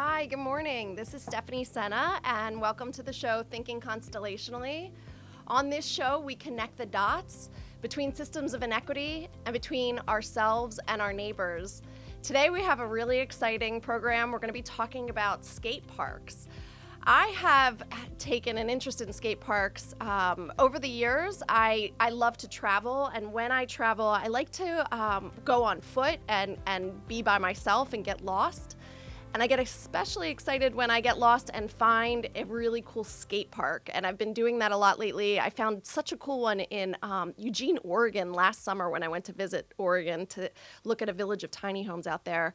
Hi, good morning. This is Stephanie Senna, and welcome to the show Thinking Constellationally. On this show, we connect the dots between systems of inequity and between ourselves and our neighbors. Today, we have a really exciting program. We're going to be talking about skate parks. I have taken an interest in skate parks over the years. I love to travel, and when I travel, I like to go on foot and be by myself and get lost. And I get especially excited when I get lost and find a really cool skate park. And I've been doing that a lot lately. I found such a cool one in Eugene, Oregon last summer when I went to visit Oregon to look at a village of tiny homes out there.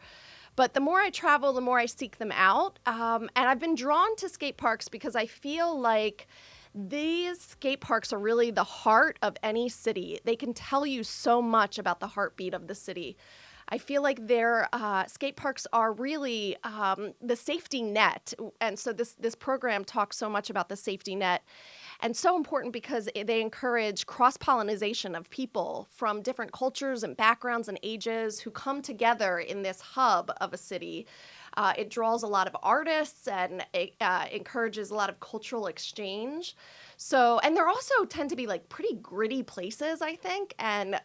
But the more I travel, the more I seek them out. And I've been drawn to skate parks because I feel like these skate parks are really the heart of any city. They can tell you so much about the heartbeat of the city. I feel like their skate parks are really the safety net. And so this program talks so much about the safety net, and so important because they encourage cross-pollination of people from different cultures and backgrounds and ages who come together in this hub of a city. It draws a lot of artists and it encourages a lot of cultural exchange. So, and they're also tend to be like pretty gritty places, I think. And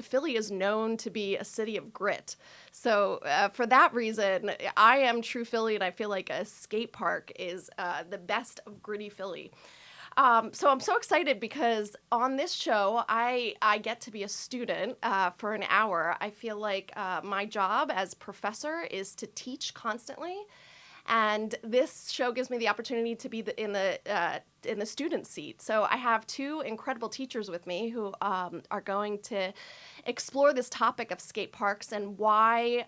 Philly is known to be a city of grit. So for that reason, I am true Philly, and I feel like a skate park is the best of gritty Philly. So I'm so excited because on this show, I get to be a student for an hour. I feel like my job as professor is to teach constantly. And this show gives me the opportunity to be in the student seat. So I have two incredible teachers with me who are going to explore this topic of skate parks and why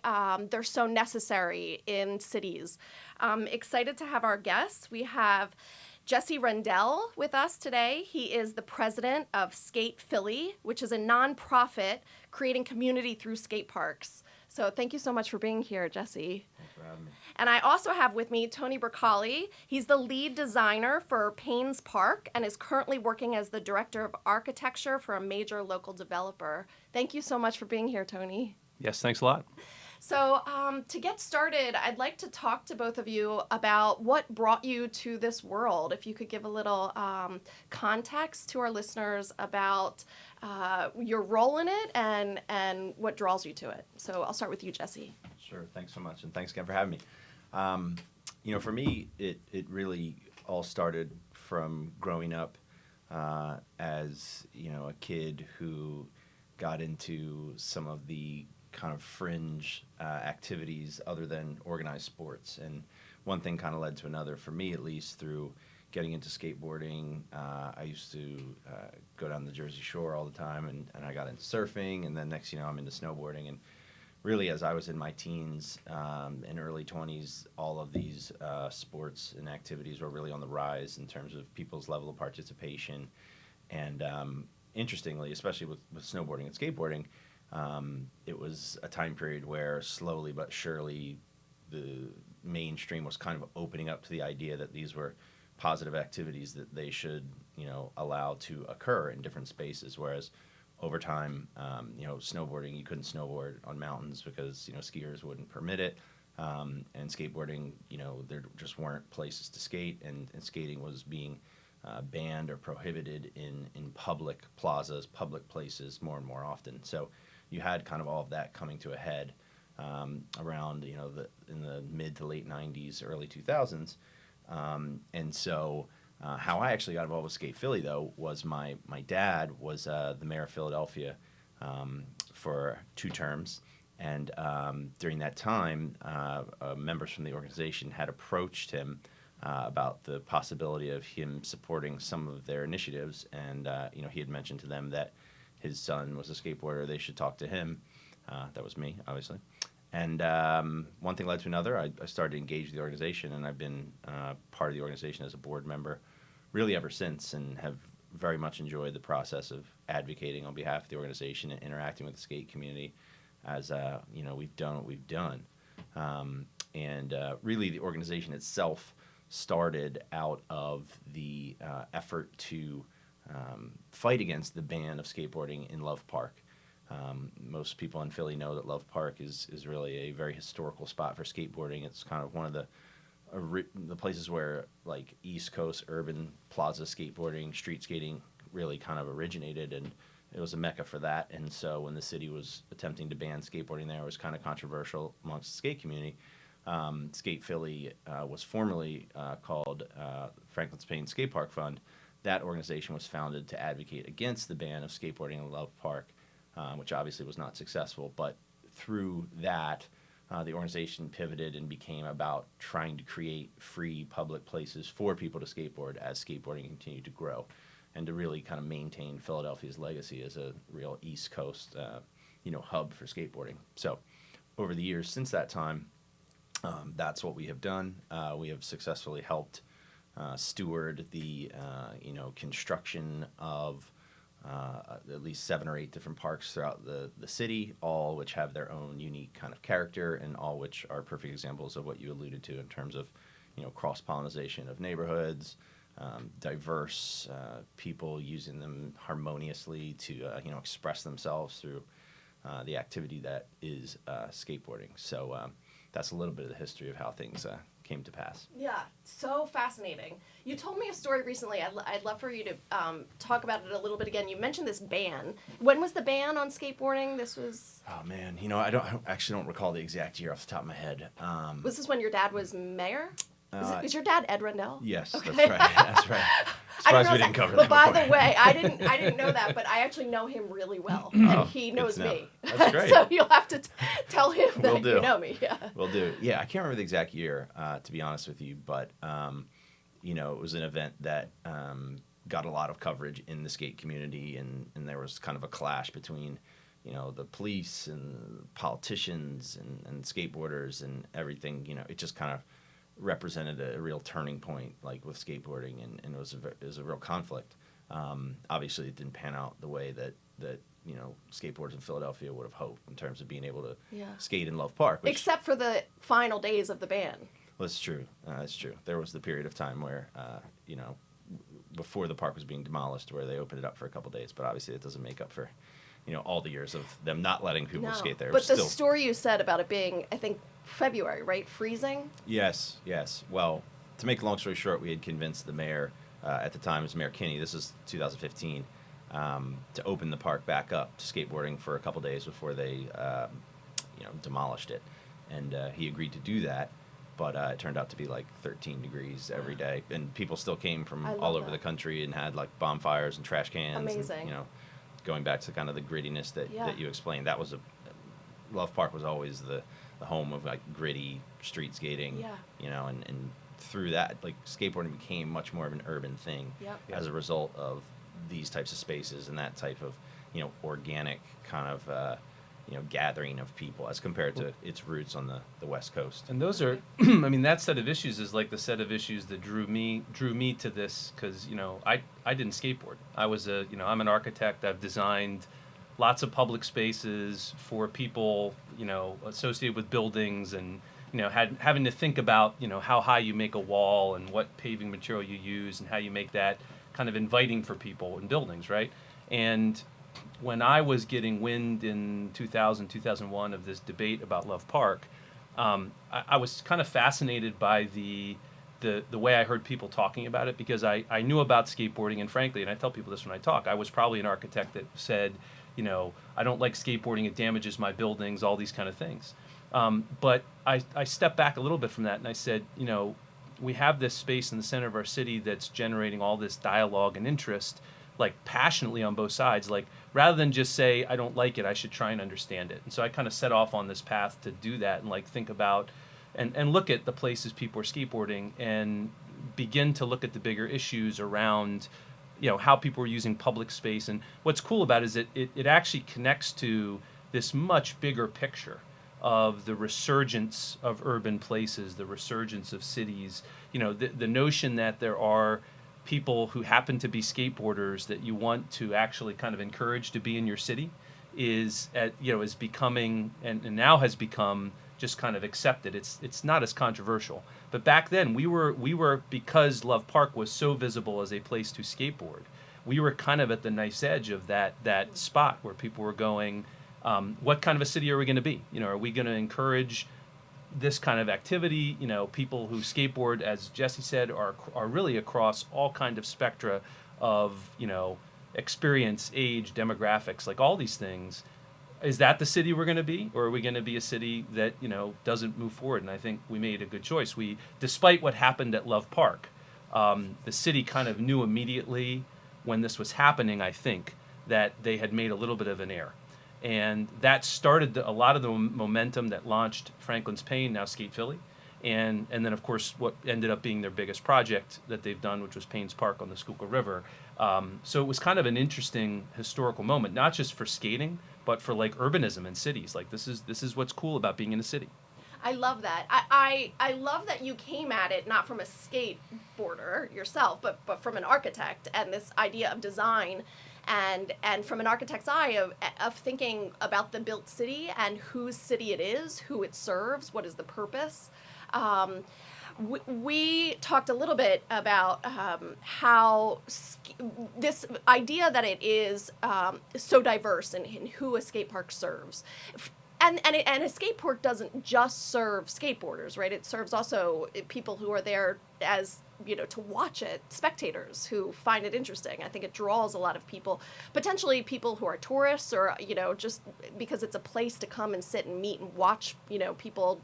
they're so necessary in cities. I'm excited to have our guests. We have Jesse Rendell with us today. He is the president of Skate Philly, which is a nonprofit creating community through skate parks. So thank you so much for being here, Jesse. Thanks for having me. And I also have with me Tony Bracali. He's the lead designer for Paynes Park and is currently working as the director of architecture for a major local developer. Thank you so much for being here, Tony. Yes, thanks a lot. So to get started, I'd like to talk to both of you about what brought you to this world. If you could give a little context to our listeners about your role in it and what draws you to it. So I'll start with you, Jesse. Sure, thanks so much, and thanks again for having me. For me, it really all started from growing up as, a kid who got into some of the kind of fringe activities other than organized sports. And one thing kind of led to another, for me at least, through getting into skateboarding. I used to go down the Jersey Shore all the time, and I got into surfing, and then next I'm into snowboarding. And really, as I was in my teens and early 20s, all of these sports and activities were really on the rise in terms of people's level of participation. And interestingly, especially with snowboarding and skateboarding, it was a time period where slowly but surely the mainstream was kind of opening up to the idea that these were positive activities that they should, allow to occur in different spaces. Whereas over time, snowboarding, you couldn't snowboard on mountains because, skiers wouldn't permit it. And skateboarding, there just weren't places to skate, and skating was being banned or prohibited in public plazas, public places more and more often. So you had kind of all of that coming to a head around, in the mid to late 90s, early 2000s. And so how I actually got involved with Skate Philly, though, was my dad was the mayor of Philadelphia for 2 terms. And during that time, members from the organization had approached him about the possibility of him supporting some of their initiatives. And, he had mentioned to them that his son was a skateboarder. They should talk to him. That was me, obviously. And one thing led to another. I started to engage the organization, and I've been part of the organization as a board member really ever since, and have very much enjoyed the process of advocating on behalf of the organization and interacting with the skate community as, we've done what we've done. Really, the organization itself started out of the effort to fight against the ban of skateboarding in Love Park. Most people in Philly know that Love Park is really a very historical spot for skateboarding. It's kind of one of the places where like East Coast urban plaza skateboarding, street skating really kind of originated, and it was a mecca for that. And so when the city was attempting to ban skateboarding there, it was kind of controversial amongst the skate community. Skate Philly was formerly called Franklin Spain Skate Park Fund. That organization was founded to advocate against the ban of skateboarding in Love Park, which obviously was not successful. But through that, the organization pivoted and became about trying to create free public places for people to skateboard as skateboarding continued to grow, and to really kind of maintain Philadelphia's legacy as a real East Coast, hub for skateboarding. So, over the years since that time, that's what we have done. We have successfully helped steward the, construction of at least 7 or 8 different parks throughout the city, all which have their own unique kind of character, and all which are perfect examples of what you alluded to in terms of, cross-pollination of neighborhoods, diverse people using them harmoniously to, express themselves through the activity that is skateboarding. So that's a little bit of the history of how things came to pass. Yeah, so fascinating. You told me a story recently. I'd love for you to talk about it a little bit again. You mentioned this ban. When was the ban on skateboarding? This was... Oh, man. I actually don't recall the exact year off the top of my head. Was this when your dad was mayor? Is your dad Ed Rendell? Yes, okay. That's right. That's right. Surprised we didn't cover that. But by the way, I didn't know that, but I actually know him really well, and he knows me. That's great. So you'll have to tell him that you know me. Yeah. Will do. Yeah, I can't remember the exact year, to be honest with you, but it was an event that got a lot of coverage in the skate community, and there was kind of a clash between the police and politicians and skateboarders and everything. It just kind of represented a real turning point, like with skateboarding, and it was a real conflict. Obviously, it didn't pan out the way that skateboarders in Philadelphia would have hoped in terms of being able to skate in Love Park. Except for the final days of the ban. Well, that's true. That's true. There was the period of time where, before the park was being demolished, where they opened it up for a couple days. But obviously, it doesn't make up for, all the years of them not letting people skate there. But the story you said about it being, I think, February, right? Freezing? Yes. Well, to make a long story short, we had convinced the mayor, at the time it was Mayor Kinney, this is 2015, to open the park back up to skateboarding for a couple days before they, demolished it. And he agreed to do that, but it turned out to be like 13 degrees every day. And people still came from all over the country and had like bonfires and trash cans. Amazing. And, going back to kind of the grittiness that you explained, that was Love Park was always the home of like gritty street skating, and through that, like skateboarding became much more of an urban thing as a result of these types of spaces and that type of, organic kind of, gathering of people as compared to its roots on the West Coast. And those are, that set of issues is like the set of issues that drew me to this, because, I didn't skateboard. I was I'm an architect. I've designed lots of public spaces for people, associated with buildings, and, having to think about, how high you make a wall and what paving material you use and how you make that kind of inviting for people in buildings, right? And when I was getting wind in 2000, 2001 of this debate about Love Park, I was kind of fascinated by the way I heard people talking about it, because I knew about skateboarding, and frankly, and I tell people this when I talk, I was probably an architect that said, I don't like skateboarding, it damages my buildings, all these kind of things. But I stepped back a little bit from that, and I said, we have this space in the center of our city that's generating all this dialogue and interest, like passionately on both sides. Like, rather than just say, I don't like it, I should try and understand it. And so I kind of set off on this path to do that, and like think about and look at the places people are skateboarding, and begin to look at the bigger issues around, how people are using public space. And what's cool about it is it actually connects to this much bigger picture of the resurgence of urban places, the resurgence of cities. The notion that there are people who happen to be skateboarders that you want to actually kind of encourage to be in your city is becoming, and now has become, just kind of accepted. It's not as controversial. But back then we were because Love Park was so visible as a place to skateboard, we were kind of at the nice edge of that spot where people were going, what kind of a city are we going to be? Are we going to encourage this kind of activity? People who skateboard, as Jesse said, are really across all kind of spectra of, experience, age, demographics, like all these things. Is that the city we're going to be, or are we going to be a city that doesn't move forward? And I think we made a good choice. Despite what happened at Love Park, the city kind of knew immediately when this was happening, I think, that they had made a little bit of an error. And that started a lot of the momentum that launched Franklin's Pain, now Skate Philly. And then, of course, what ended up being their biggest project that they've done, which was Payne's Park on the Schuylkill River. So it was kind of an interesting historical moment, not just for skating, but for like urbanism in cities. Like this is what's cool about being in a city. I love that. I love that you came at it not from a skateboarder yourself, but from an architect, and this idea of design, and from an architect's eye of thinking about the built city and whose city it is, who it serves, what is the purpose. We talked a little bit about how this idea that it is so diverse in who a skate park serves. And a skate park doesn't just serve skateboarders, right? It serves also people who are there as, to watch it, spectators who find it interesting. I think it draws a lot of people, potentially people who are tourists or, just because it's a place to come and sit and meet and watch, people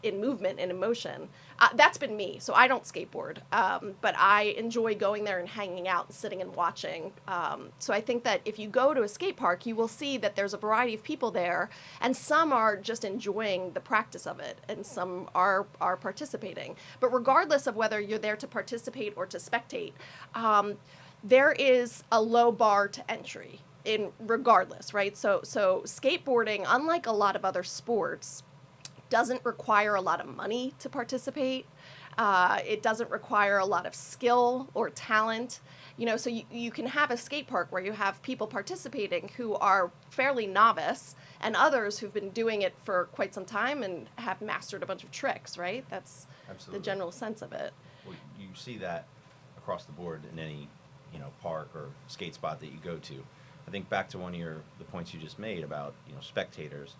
in movement and emotion. That's been me. So I don't skateboard, but I enjoy going there and hanging out and sitting and watching. So I think that if you go to a skate park, you will see that there's a variety of people there, and some are just enjoying the practice of it, and some are participating. But regardless of whether you're there to participate or to spectate, there is a low bar to entry in regardless, right? So skateboarding, unlike a lot of other sports, doesn't require a lot of money to participate. It doesn't require a lot of skill or talent. So you can have a skate park where you have people participating who are fairly novice and others who've been doing it for quite some time and have mastered a bunch of tricks, right? That's Absolutely. the general sense of it. Well, you see that across the board in any, park or skate spot that you go to. I think back to one of the points you just made about, spectators.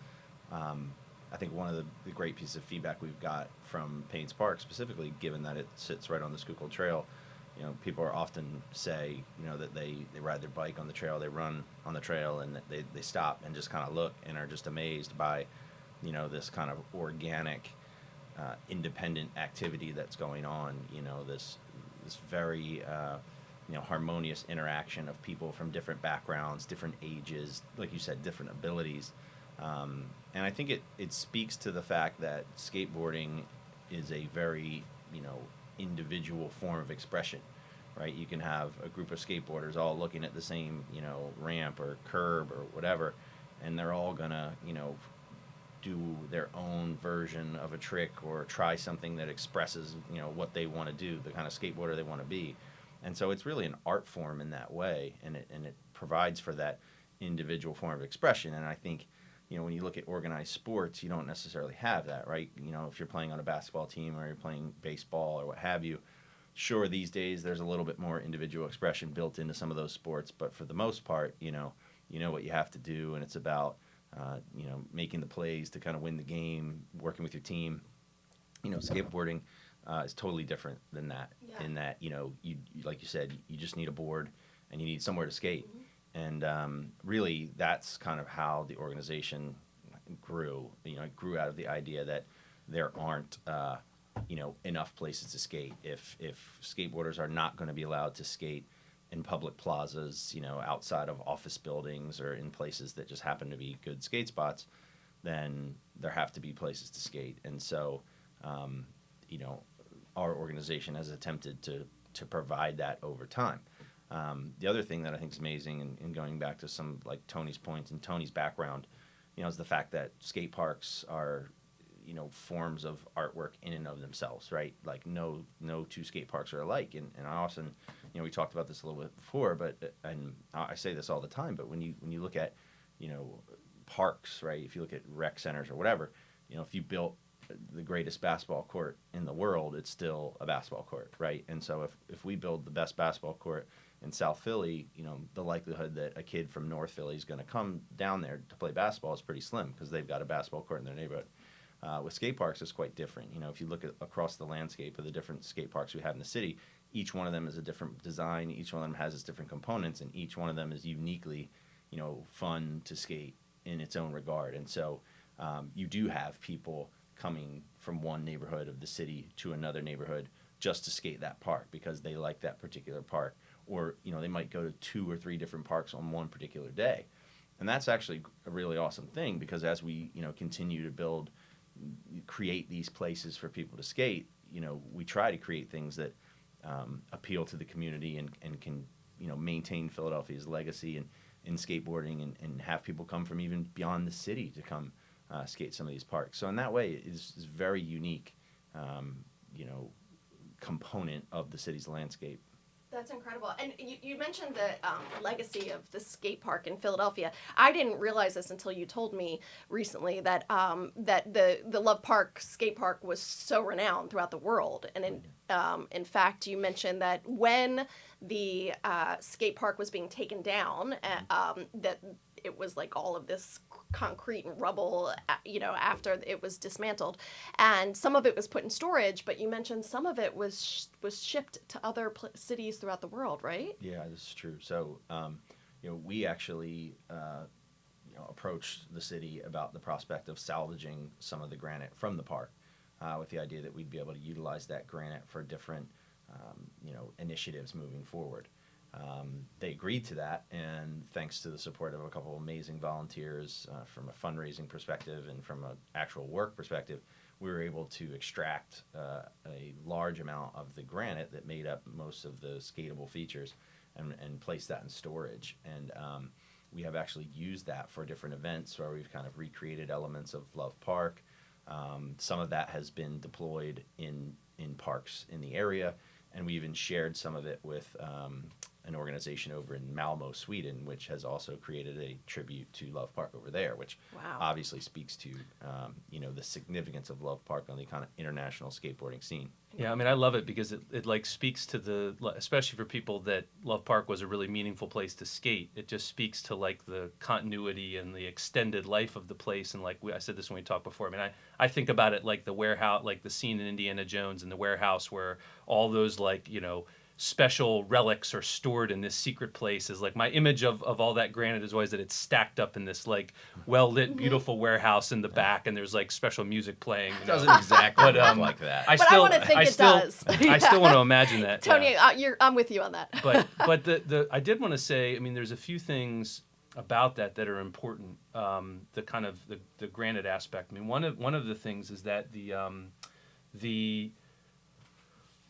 I think one of the great pieces of feedback we've got from Payne's Park specifically, given that it sits right on the Schuylkill Trail, people are often say, that they ride their bike on the trail, they run on the trail, and they stop and just kind of look and are just amazed by, this kind of organic, independent activity that's going on, this very, harmonious interaction of people from different backgrounds, different ages, like you said, different abilities. And I think it speaks to the fact that skateboarding is a very, individual form of expression, right? You can have a group of skateboarders all looking at the same, ramp or curb or whatever, and they're all gonna, do their own version of a trick or try something that expresses, what they want to do, the kind of skateboarder they want to be. And so it's really an art form in that way, and it provides for that individual form of expression. And I think, when you look at organized sports, you don't necessarily have that, right? If you're playing on a basketball team or you're playing baseball or what have you, sure, these days there's a little bit more individual expression built into some of those sports, but for the most part, you know what you have to do, and it's about, making the plays to kind of win the game, working with your team. Skateboarding is totally different than that. Yeah. In that, you like you said, you just need a board and you need somewhere to skate. Mm-hmm. And really, that's kind of how the organization grew. It grew out of the idea that there aren't, enough places to skate. If skateboarders are not going to be allowed to skate in public plazas, outside of office buildings or in places that just happen to be good skate spots, then there have to be places to skate. And so, our organization has attempted to provide that over time. The other thing that I think is amazing, and going back to some like Tony's points and Tony's background, is the fact that skate parks are, forms of artwork in and of themselves, right? Like no two skate parks are alike. And I often, we talked about this a little bit before, but and I say this all the time, but when you look at, parks, right? If you look at rec centers or whatever, if you built the greatest basketball court in the world, it's still a basketball court, right? And so if we build the best basketball court in South Philly, the likelihood that a kid from North Philly is going to come down there to play basketball is pretty slim because they've got a basketball court in their neighborhood. With skate parks, it's quite different. If you look across the landscape of the different skate parks we have in the city, each one of them is a different design. Each one of them has its different components, and each one of them is uniquely, fun to skate in its own regard. And so you do have people coming from one neighborhood of the city to another neighborhood just to skate that park because they like that particular park. Or, they might go to 2 or 3 different parks on one particular day. And that's actually a really awesome thing because as we, continue to create these places for people to skate, we try to create things that appeal to the community and can, maintain Philadelphia's legacy in skateboarding and have people come from even beyond the city to come skate some of these parks. So in that way, it's very unique, component of the city's landscape. That's incredible. And you mentioned the legacy of the skate park in Philadelphia. I didn't realize this until you told me recently that that the Love Park skate park was so renowned throughout the world. And in fact, you mentioned that when the skate park was being taken down, that it was like all of this concrete and rubble, after it was dismantled, and some of it was put in storage. But you mentioned some of it was shipped to other cities throughout the world, right? Yeah, this is true. So, we actually, approached the city about the prospect of salvaging some of the granite from the park, with the idea that we'd be able to utilize that granite for different, initiatives moving forward. They agreed to that, and thanks to the support of a couple of amazing volunteers from a fundraising perspective and from an actual work perspective, we were able to extract a large amount of the granite that made up most of the skatable features and place that in storage. And we have actually used that for different events where we've kind of recreated elements of Love Park. Some of that has been deployed in parks in the area, and we even shared some of it with an organization over in Malmo, Sweden, which has also created a tribute to Love Park over there, which obviously speaks to the significance of Love Park on the kind of international skateboarding scene. Yeah, I mean, I love it because it like speaks to especially for people that Love Park was a really meaningful place to skate. It just speaks to like the continuity and the extended life of the place. And like I said this when we talked before. I mean, I think about it like the warehouse, like the scene in Indiana Jones and the warehouse where all those special relics are stored in this secret place. Is like my image of all that granite is always that it's stacked up in this like well lit beautiful warehouse in the back, and there's like special music playing. It doesn't exactly look like that. I want to think it does. I still want to imagine that. Tony, I'm with you on that. But I did want to say, I mean, there's a few things about that are important. The kind of the granite aspect. I mean, one of the things is that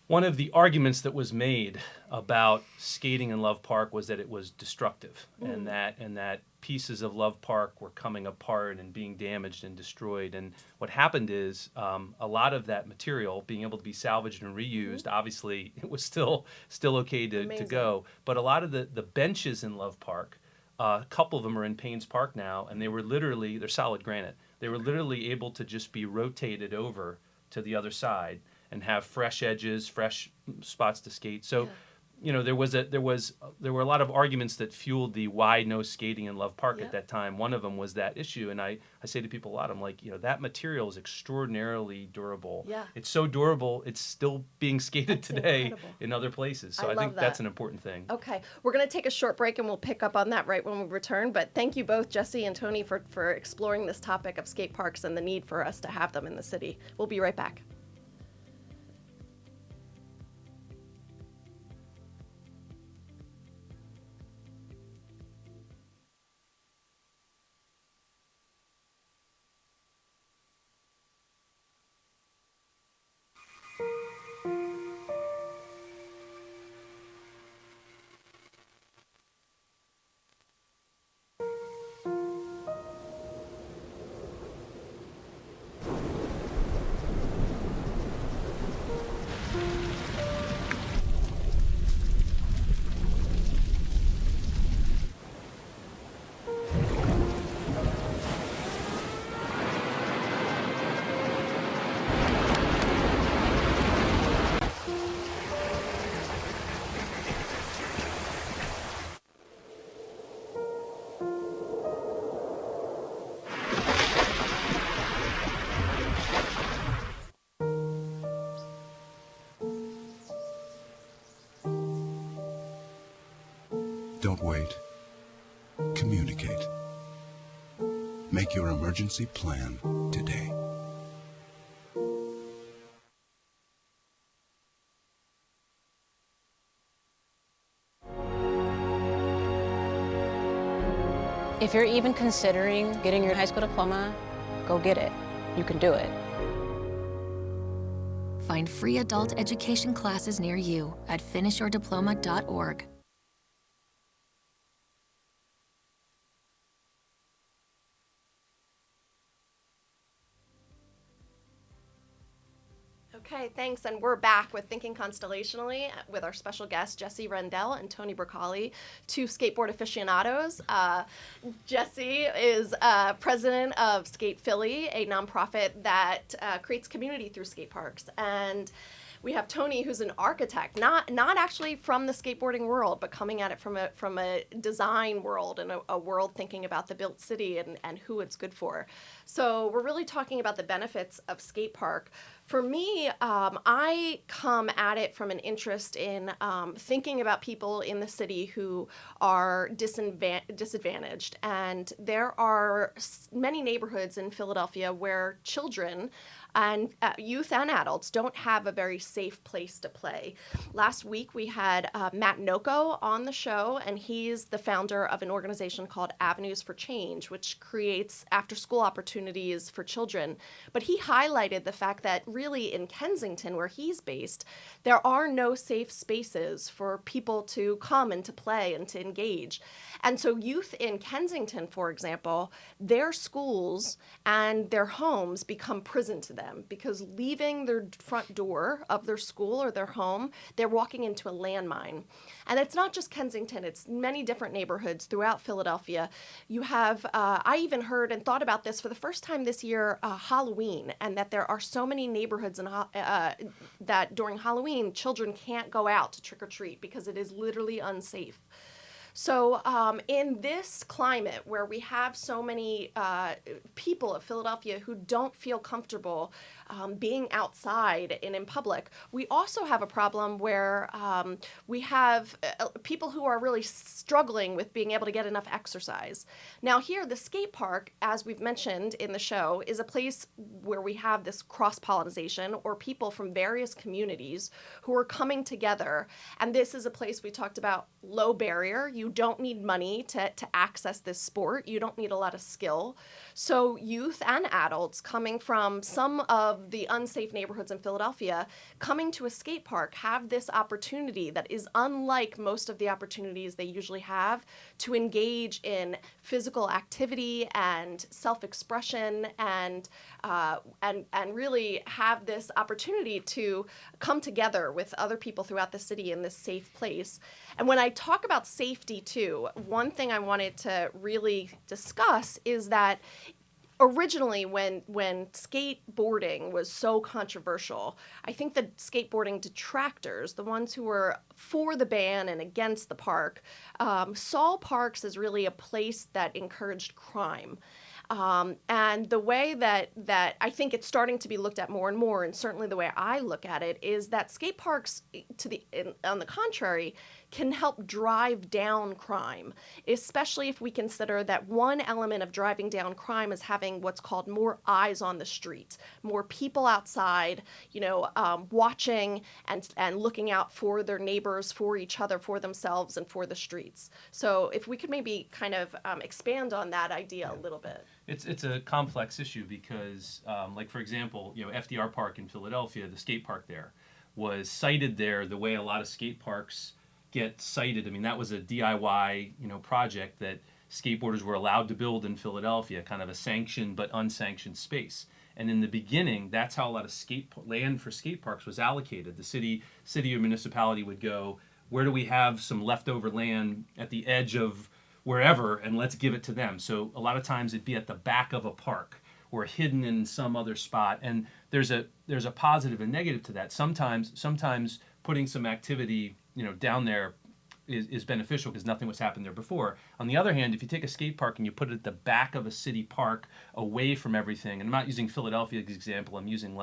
one of the arguments that was made about skating in Love Park was that it was destructive, and that pieces of Love Park were coming apart and being damaged and destroyed. And what happened is a lot of that material being able to be salvaged and reused. Obviously, it was still okay to go. But a lot of the benches in Love Park, a couple of them are in Paynes Park now, and they're solid granite. They were literally able to just be rotated over to the other side and have fresh edges, fresh spots to skate. So, there were a lot of arguments that fueled the why no skating in Love Park at that time. One of them was that issue, and I say to people a lot, I'm like, that material is extraordinarily durable. Yeah. It's so durable, it's still being skated today in other places. So I think that's an important thing. Okay, we're going to take a short break, and we'll pick up on that right when we return. But thank you both, Jesse and Tony, for exploring this topic of skate parks and the need for us to have them in the city. We'll be right back. Don't wait. Communicate. Make your emergency plan today. If you're even considering getting your high school diploma, go get it. You can do it. Find free adult education classes near you at finishyourdiploma.org. Okay, thanks. And we're back with Thinking Constellationally with our special guests, Jesse Rendell and Tony Burke, two skateboard aficionados. Jesse is president of Skate Philly, a nonprofit that creates community through skate parks. And we have Tony, who's an architect, not actually from the skateboarding world, but coming at it from a design world and a world thinking about the built city and who it's good for. So we're really talking about the benefits of skate park. For me, I come at it from an interest in thinking about people in the city who are disadvantaged. And there are many neighborhoods in Philadelphia where children and youth and adults don't have a very safe place to play. Last week, we had Matt Noko on the show, and he's the founder of an organization called Avenues for Change, which creates after-school opportunities for children. But he highlighted the fact that really in Kensington, where he's based, there are no safe spaces for people to come and to play and to engage. And so youth in Kensington, for example, their schools and their homes become prison to them because leaving their front door of their school or their home, they're walking into a landmine. And it's not just Kensington, it's many different neighborhoods throughout Philadelphia. You have, I even heard and thought about this for the first time this year, Halloween, and that there are so many neighborhoods that during Halloween, children can't go out to trick or treat because it is literally unsafe. So in this climate where we have so many people of Philadelphia who don't feel comfortable being outside and in public, we also have a problem where we have people who are really struggling with being able to get enough exercise. Now here, the skate park, as we've mentioned in the show, is a place where we have this cross-pollination or people from various communities who are coming together. And this is a place we talked about, low barrier. You don't need money to access this sport. You don't need a lot of skill. So youth and adults coming from some of the unsafe neighborhoods in Philadelphia coming to a skate park have this opportunity that is unlike most of the opportunities they usually have to engage in physical activity and self-expression and really have this opportunity to come together with other people throughout the city in this safe place. And when I talk about safety too, one thing I wanted to really discuss is that originally when skateboarding was so controversial, I think the skateboarding detractors, the ones who were for the ban and against the park, saw parks as really a place that encouraged crime. And the way that I think it's starting to be looked at more and more, and certainly the way I look at it, is that skate parks, on the contrary, can help drive down crime, especially if we consider that one element of driving down crime is having what's called more eyes on the street, more people outside, watching and looking out for their neighbors, for each other, for themselves, and for the streets. So if we could maybe kind of expand on that idea a little bit. It's a complex issue because, like for example, FDR Park in Philadelphia, the skate park there, was cited there the way a lot of skate parks get cited. I mean, that was a DIY, project that skateboarders were allowed to build in Philadelphia, kind of a sanctioned but unsanctioned space. And in the beginning, that's how a lot of land for skate parks was allocated. The city or municipality would go, where do we have some leftover land at the edge of wherever, and let's give it to them. So a lot of times it'd be at the back of a park or hidden in some other spot. And there's a positive and negative to that. Sometimes putting some activity, down there is beneficial because nothing was happened there before. On the other hand, if you take a skate park and you put it at the back of a city park away from everything, and I'm not using Philadelphia as an example, I'm using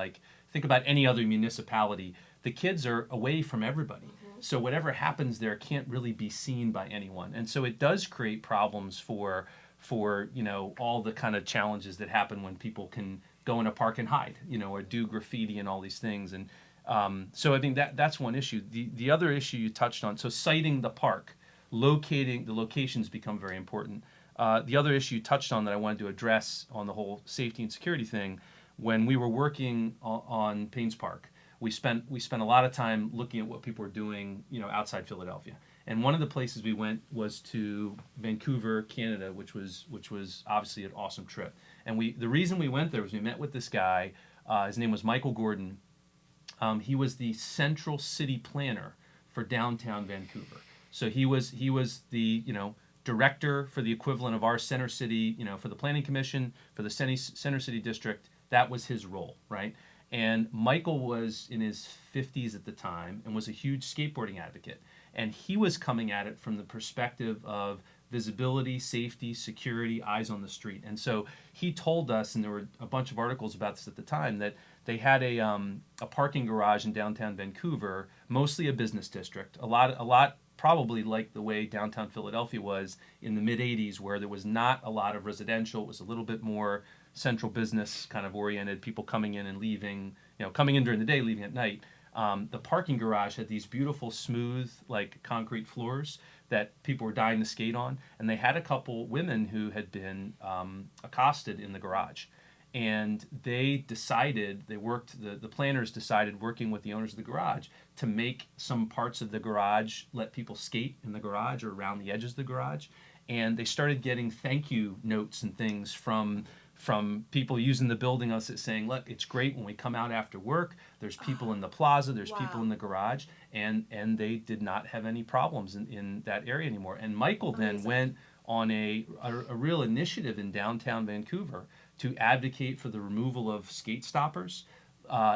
think about any other municipality, the kids are away from everybody. So whatever happens there can't really be seen by anyone. And so it does create problems for all the kind of challenges that happen when people can go in a park and hide, or do graffiti and all these things. And so I think that's one issue. The other issue you touched on, so siting the park, locating the locations become very important. The other issue you touched on that I wanted to address on the whole safety and security thing, when we were working on Paynes Park, we spent a lot of time looking at what people were doing, outside Philadelphia. And one of the places we went was to Vancouver, Canada, which was obviously an awesome trip. And the reason we went there was we met with this guy. His name was Michael Gordon. He was the central city planner for downtown Vancouver. So he was the director for the equivalent of our center city, for the planning commission, for the center city district. That was his role, right? And Michael was in his 50s at the time and was a huge skateboarding advocate. And he was coming at it from the perspective of visibility, safety, security, eyes on the street. And so he told us, and there were a bunch of articles about this at the time, that they had a parking garage in downtown Vancouver, mostly a business district, a lot probably like the way downtown Philadelphia was in the mid-'80s, where there was not a lot of residential. It was a little bit more central business kind of oriented, people coming in and leaving, coming in during the day, leaving at night. The parking garage had these beautiful, smooth, like concrete floors that people were dying to skate on. And they had a couple women who had been accosted in the garage. And the planners decided, working with the owners of the garage, to make some parts of the garage, let people skate in the garage or around the edges of the garage. And they started getting thank you notes and things from people using the building, us saying, look, it's great when we come out after work, there's people in the plaza, there's people in the garage, and they did not have any problems in that area anymore. And Michael then went on a real initiative in downtown Vancouver to advocate for the removal of skate stoppers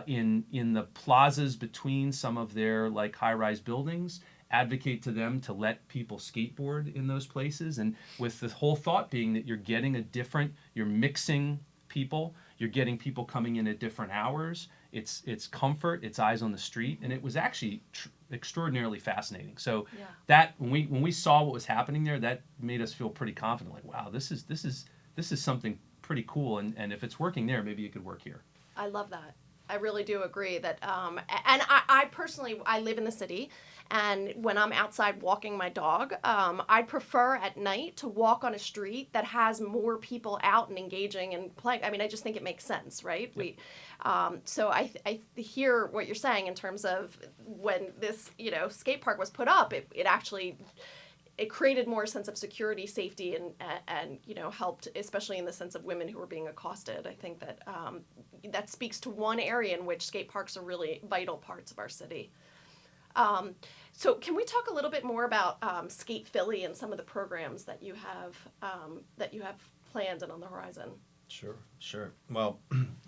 in the plazas between some of their like high-rise buildings, advocate to them to let people skateboard in those places, and with the whole thought being that you're mixing people, you're getting people coming in at different hours, it's comfort, it's eyes on the street, and it was actually extraordinarily fascinating. So that when we saw what was happening there, that made us feel pretty confident, like, wow, this is something pretty cool, and if it's working there, maybe it could work here. I love that. I really do agree that, and I personally, I live in the city, and when I'm outside walking my dog, I prefer at night to walk on a street that has more people out and engaging and playing. I mean, I just think it makes sense, right? Yep. So I hear what you're saying in terms of when this, skate park was put up, it actually, it created more sense of security, safety, and helped, especially in the sense of women who were being accosted. I think that that speaks to one area in which skate parks are really vital parts of our city. So can we talk a little bit more about Skate Philly and some of the programs that you have planned and on the horizon? Sure. Well,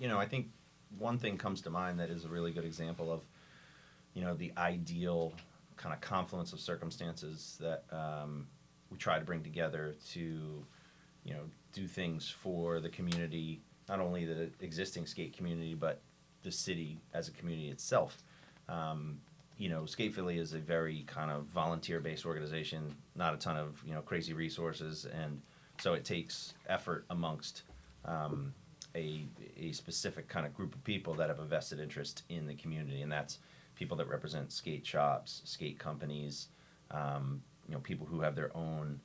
I think one thing comes to mind that is a really good example of, the ideal kind of confluence of circumstances that we try to bring together to, do things for the community, not only the existing skate community, but the city as a community itself. Skate Philly is a very kind of volunteer-based organization, not a ton of, crazy resources, and so it takes effort amongst a specific kind of group of people that have a vested interest in the community, and that's people that represent skate shops, skate companies, people who have their own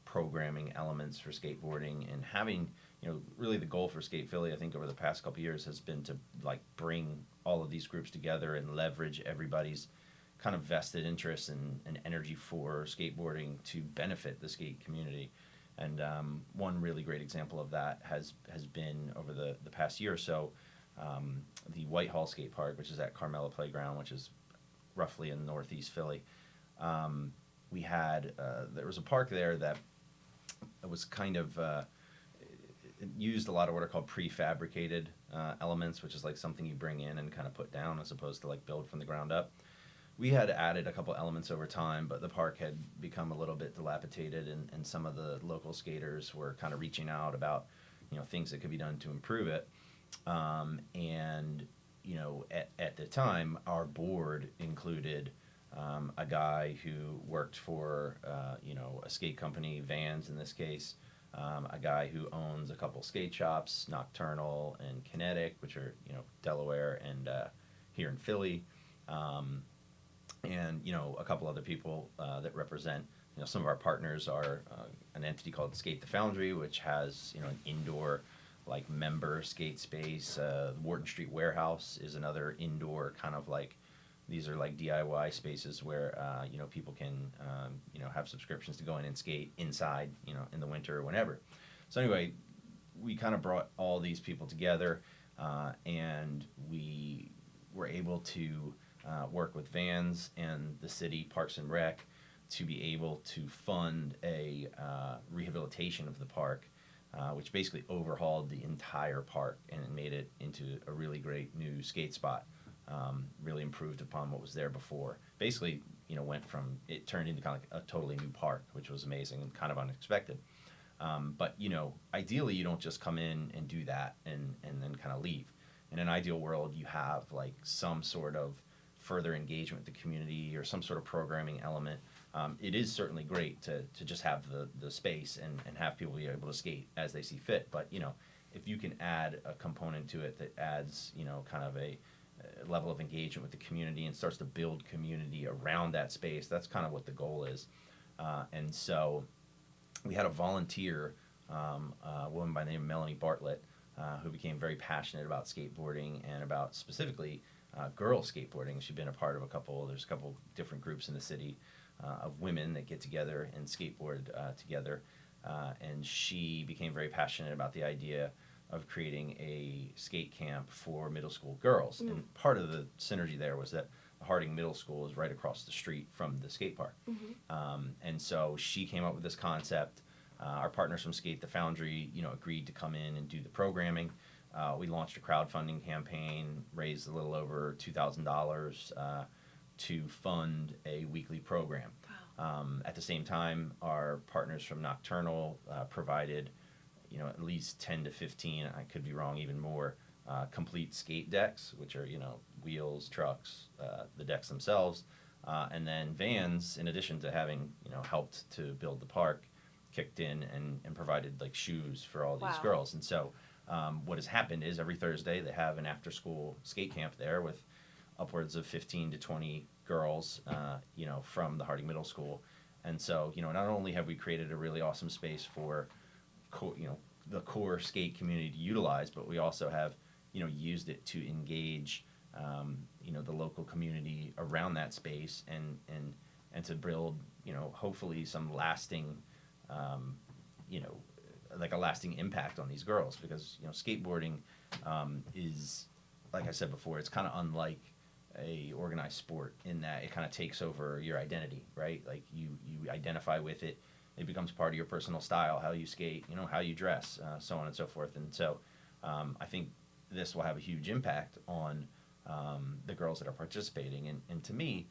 programming elements for skateboarding, and having, really the goal for Skate Philly, I think over the past couple of years, has been to bring all of these groups together and leverage everybody's kind of vested interests and energy for skateboarding to benefit the skate community. And one really great example of that has been over the past year or so, the Whitehall skate park, which is at Carmela Playground, which is roughly in northeast Philly. We had there was a park there that was kind of it used a lot of what are called prefabricated elements, which is like something you bring in and kind of put down as opposed to build from the ground up. We had added a couple elements over time, but the park had become a little bit dilapidated, and some of the local skaters were kind of reaching out about things that could be done to improve it. And at the time, our board included a guy who worked for, a skate company, Vans in this case, a guy who owns a couple skate shops, Nocturnal and Kinetic, which are, Delaware and here in Philly, and, a couple other people that represent, some of our partners are an entity called Skate the Foundry, which has, an indoor like member skate space. Wharton Street Warehouse is another indoor kind of like, these are like DIY spaces where, people can, have subscriptions to go in and skate inside, in the winter or whenever. So anyway, we kind of brought all these people together, and we were able to work with Vans and the city Parks and Rec to be able to fund a rehabilitation of the park, which basically overhauled the entire park and made it into a really great new skate spot. Really improved upon what was there before. Basically, it turned into kind of like a totally new park, which was amazing and kind of unexpected. But, ideally you don't just come in and do that and then kind of leave. In an ideal world, you have like some sort of further engagement with the community or some sort of programming element. It is certainly great to just have the space and have people be able to skate as they see fit. But, if you can add a component to it that adds, kind of a level of engagement with the community and starts to build community around that space, that's kind of what the goal is. And so we had a volunteer, a woman by the name of Melanie Bartlett, who became very passionate about skateboarding and about specifically girl skateboarding. She'd been a part of there's a couple different groups in the city of women that get together and skateboard together. And she became very passionate about the idea of creating a skate camp for middle school girls. Mm. And part of the synergy there was that Harding Middle School is right across the street from the skate park. Mm-hmm. And so she came up with this concept. Our partners from Skate the Foundry, agreed to come in and do the programming. We launched a crowdfunding campaign, raised a little over $2,000 to fund a weekly program. Wow. At the same time, our partners from Nocturnal provided, at least 10 to 15, I could be wrong, even more, complete skate decks, which are, wheels, trucks, the decks themselves. And then Vans, in addition to having, helped to build the park, kicked in and provided like shoes for all these Wow. girls. And so what has happened is every Thursday they have an after-school skate camp there with upwards of 15 to 20 girls, from the Harding Middle School. And so, not only have we created a really awesome space for, the core skate community to utilize, but we also have, used it to engage, the local community around that space and to build, hopefully some lasting, like a lasting impact on these girls, because, skateboarding is, like I said before, it's kind of unlike a organized sport in that it kind of takes over your identity, right? Like you identify with it. It becomes part of your personal style, how you skate, how you dress, so on and so forth. And so I think this will have a huge impact on the girls that are participating. And to me,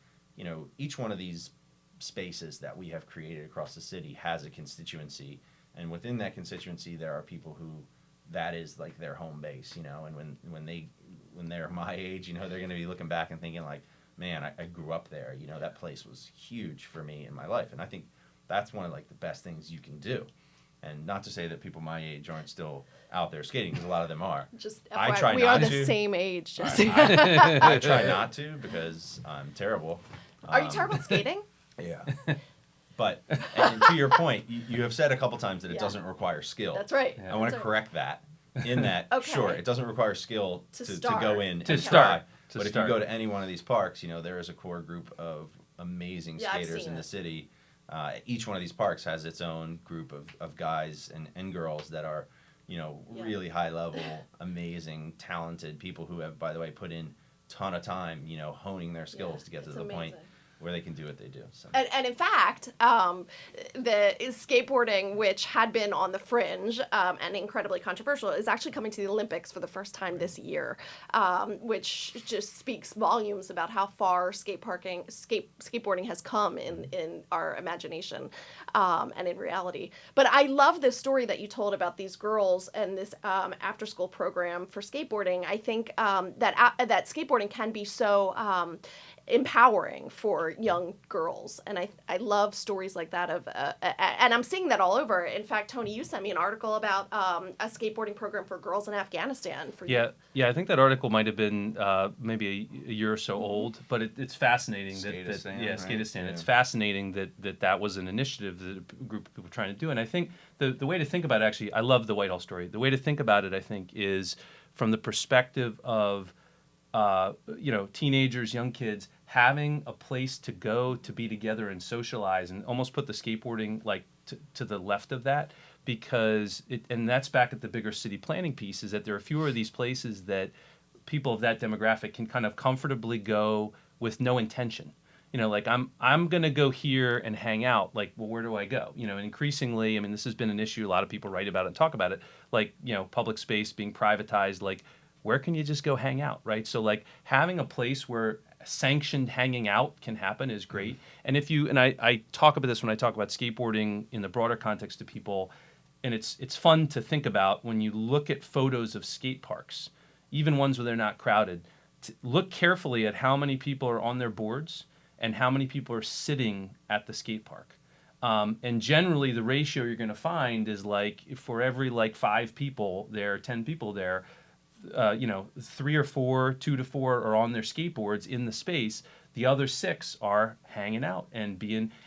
each one of these spaces that we have created across the city has a constituency. And within that constituency, there are people who that is like their home base, and when they're my age, they're going to be looking back and thinking like, man, I grew up there. That place was huge for me in my life. And I think that's one of like the best things you can do. And not to say that people my age aren't still out there skating, because a lot of them are. Just I FYI, try we not are the to. same age, Jesse. I try not to because I'm terrible. Are you terrible at skating? Yeah. But and to your point, you have said a couple times that it Yeah. doesn't require skill. That's right. I want to That's right. correct that. In that, Okay. sure, it doesn't require skill To to start. go in To and start. try. To But start. if you go to any one of these parks, there is a core group of amazing Yeah, I've skaters seen in it. the city. Each one of these parks has its own group of guys and girls that are, really high level, amazing, talented people who have, by the way, put in a ton of time, honing their skills to get to it's the point amazing. where they can do what they do. So. And in fact, the skateboarding, which had been on the fringe and incredibly controversial, is actually coming to the Olympics for the first time this year, which just speaks volumes about how far skateboarding has come in our imagination and in reality. But I love this story that you told about these girls and this after-school program for skateboarding. I think that skateboarding can be so empowering for young girls. And I love stories like that and I'm seeing that all over. In fact, Tony, you sent me an article about a skateboarding program for girls in Afghanistan. Yeah, I think that article might have been maybe a year or so old, but it's fascinating Skatistan. Right? It's fascinating that was an initiative that a group of people were trying to do. And I think the way to think about it, actually, I love the Whitehall story. The way to think about it, I think, is from the perspective of teenagers, young kids, having a place to go to be together and socialize, and almost put the skateboarding like to the left of that, because and that's back at the bigger city planning piece, is that there are fewer of these places that people of that demographic can kind of comfortably go with no intention. Like I'm gonna go here and hang out. Like, well, where do I go? And increasingly, I mean, this has been an issue. A lot of people write about it and talk about it. Like, public space being privatized. Like, where can you just go hang out, right? So like having a place where sanctioned hanging out can happen is great. And I talk about this when I talk about skateboarding in the broader context to people, and it's fun to think about when you look at photos of skate parks, even ones where they're not crowded. Look carefully at how many people are on their boards and how many people are sitting at the skate park. And generally the ratio you're going to find is like, for every 5 people there, 10 people there, 3 or 4, 2 to 4 are on their skateboards in the space. The other 6 are hanging out and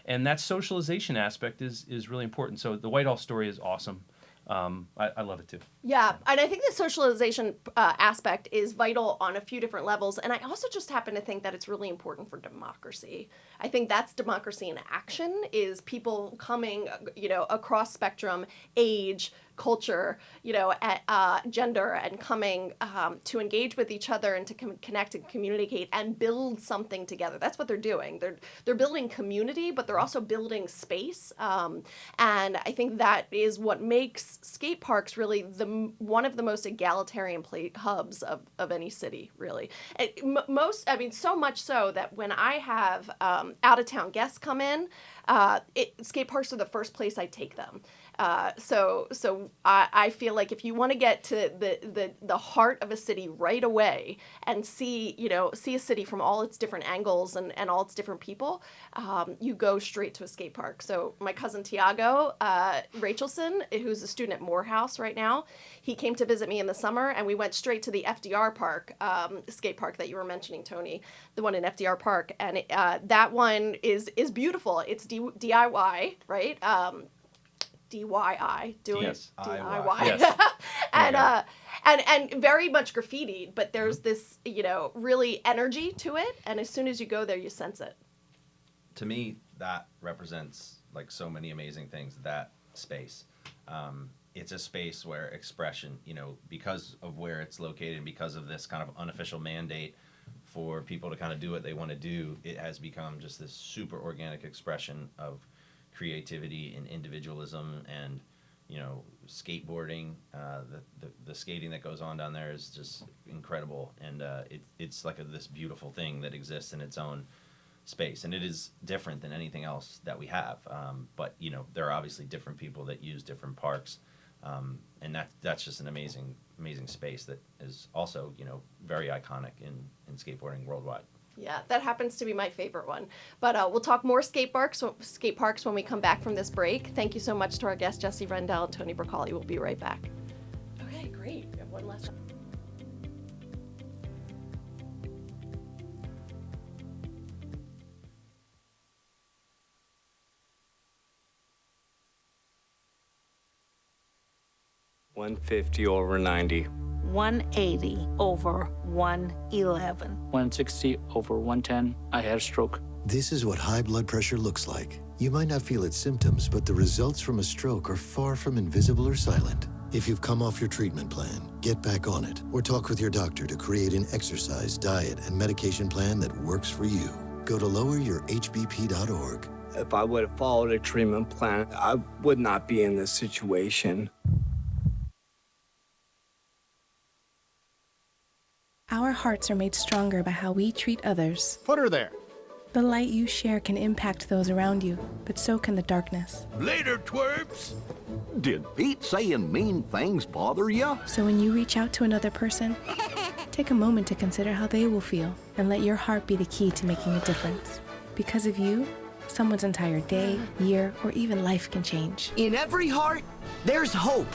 and that socialization aspect is really important. So the Whitehall story is awesome. I love it too. Yeah, and I think the socialization aspect is vital on a few different levels. And I also just happen to think that it's really important for democracy. I think that's democracy in action, is people coming, across spectrum, age, culture, gender, and coming to engage with each other and to connect and communicate and build something together. That's what they're doing. They're building community, but they're also building space. And I think that is what makes skate parks really one of the most egalitarian hubs of any city, really. So much so that when I have out-of-town guests come in, skate parks are the first place I take them. So I feel like if you want to get to the heart of a city right away and see a city from all its different angles and all its different people, you go straight to a skate park. So my cousin Tiago Rachelson, who's a student at Morehouse right now, he came to visit me in the summer, and we went straight to the FDR Park, skate park that you were mentioning, Tony, the one in FDR Park, and that one is beautiful. It's DIY, right? DIY, doing yes. DIY, yes. and very much graffitied, but there's this really energy to it, and as soon as you go there, you sense it. To me, that represents like so many amazing things. That space, it's a space where expression, because of where it's located, and because of this kind of unofficial mandate for people to kind of do what they want to do, it has become just this super organic expression of creativity and individualism, and skateboarding. The skating that goes on down there is just incredible, and it's like this beautiful thing that exists in its own space, and it is different than anything else that we have. But there are obviously different people that use different parks, and that's just an amazing space that is also very iconic in skateboarding worldwide. Yeah, that happens to be my favorite one. But we'll talk more skate parks when we come back from this break. Thank you so much to our guests, Jesse Rendell and Tony Burke. We'll be right back. Okay, great. We have one last. $150/90. 180/111. 160/110. I had a stroke. This is what high blood pressure looks like. You might not feel its symptoms, but the results from a stroke are far from invisible or silent. If you've come off your treatment plan, get back on it, or talk with your doctor to create an exercise, diet, and medication plan that works for you. Go to loweryourhbp.org. If I would have followed a treatment plan, I would not be in this situation. Our hearts are made stronger by how we treat others. Put her there. The light you share can impact those around you, but so can the darkness. Later, twerps! Did Pete saying mean things bother you? So when you reach out to another person, Take a moment to consider how they will feel and let your heart be the key to making a difference. Because of you, someone's entire day, year, or even life can change. In every heart, there's hope.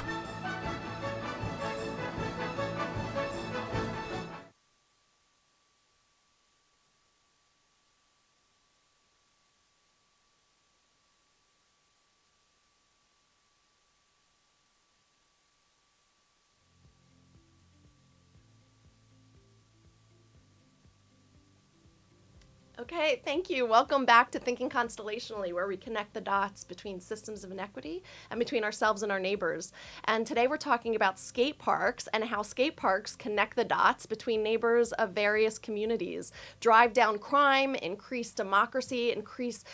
Okay, thank you. Welcome back to Thinking Constellationally, where we connect the dots between systems of inequity and between ourselves and our neighbors. And today we're talking about skate parks and how skate parks connect the dots between neighbors of various communities, drive down crime, increase democracy, increase